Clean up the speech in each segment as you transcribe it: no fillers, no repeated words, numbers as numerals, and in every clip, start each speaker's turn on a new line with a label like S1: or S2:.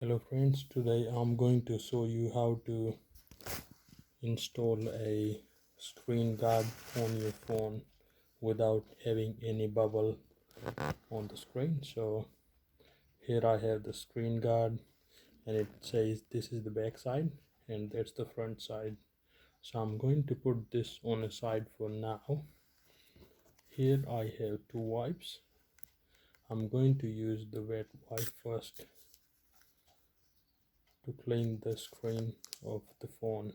S1: Hello friends, today I'm going to show you how to install a screen guard on your phone without having any bubble on the screen. So here I have the screen guard and it says this is the back side and that's the front side. So I'm going to put this on a side for now. Here I have two wipes. I'm going to use the wet wipe first to clean the screen of the phone.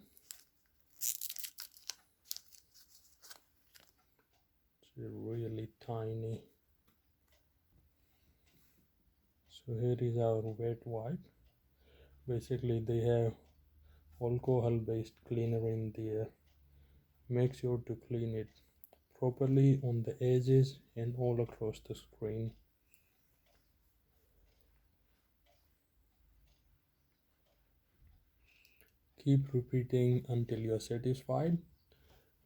S1: Really tiny. So here is our wet wipe. Basically they have alcohol based cleaner in there. Make sure to clean it properly on the edges and all across the screen. Keep repeating until you are satisfied.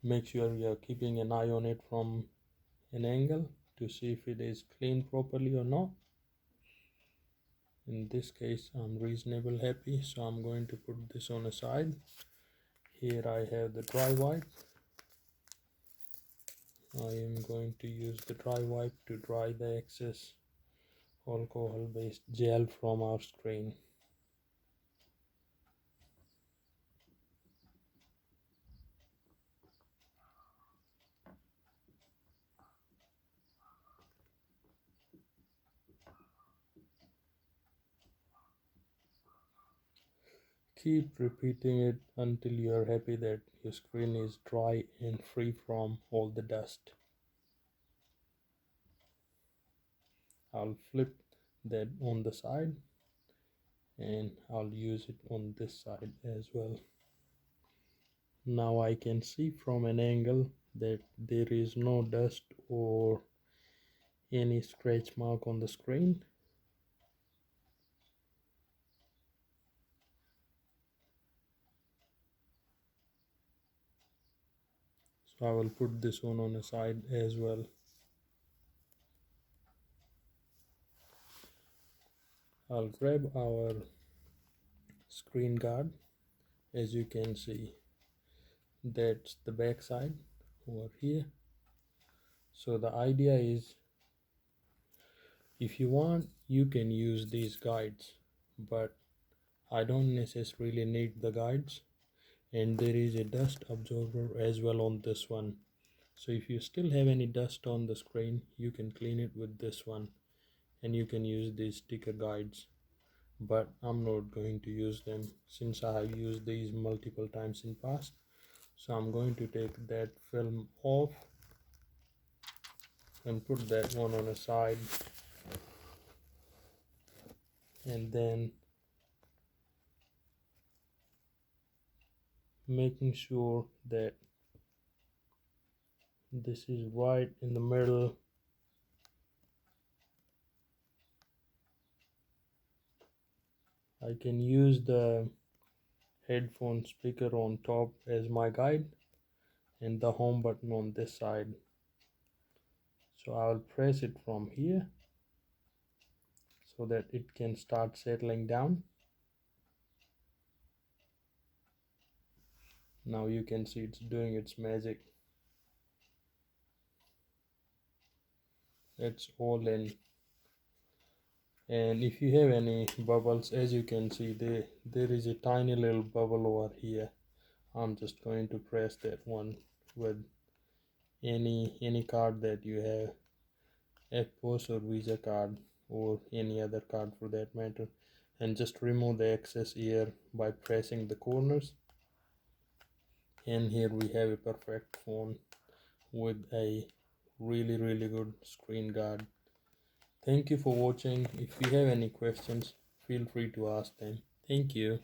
S1: Make sure you are keeping an eye on it from an angle to see if it is cleaned properly or not. In this case I'm reasonably happy, so I'm going to put this on a side. Here I have the dry wipe. I am going to use the dry wipe to dry the excess alcohol based gel from our screen. Keep repeating it until you are happy that your screen is dry and free from all the dust. I'll flip that on the side and I'll use it on this side as well. Now I can see from an angle that there is no dust or any scratch mark on the screen. So I will put this one on a side as well. I'll grab our screen guard. As you can see, that's the back side over here. So the idea is, if you want you can use these guides, but I don't necessarily need the guides, and there is a dust absorber as well on this one. So if you still have any dust on the screen, you can clean it with this one and you can use these sticker guides, but I'm not going to use them since I have used these multiple times in past. So I'm going to take that film off and put that one on a side, and then making sure that this is right in the middle. I can use the headphone speaker on top as my guide and the home button on this side. So I will press it from here so that it can start settling down. Now you can see it's doing its magic. It's all in. And if you have any bubbles, as you can see, there is a tiny little bubble over here. I'm just going to press that one with any card that you have, EFTPOS or Visa card or any other card for that matter, and just remove the excess air by pressing the corners. And here we have a perfect phone with a really good screen guard. Thank you for watching. If you have any questions, feel free to ask them. Thank you.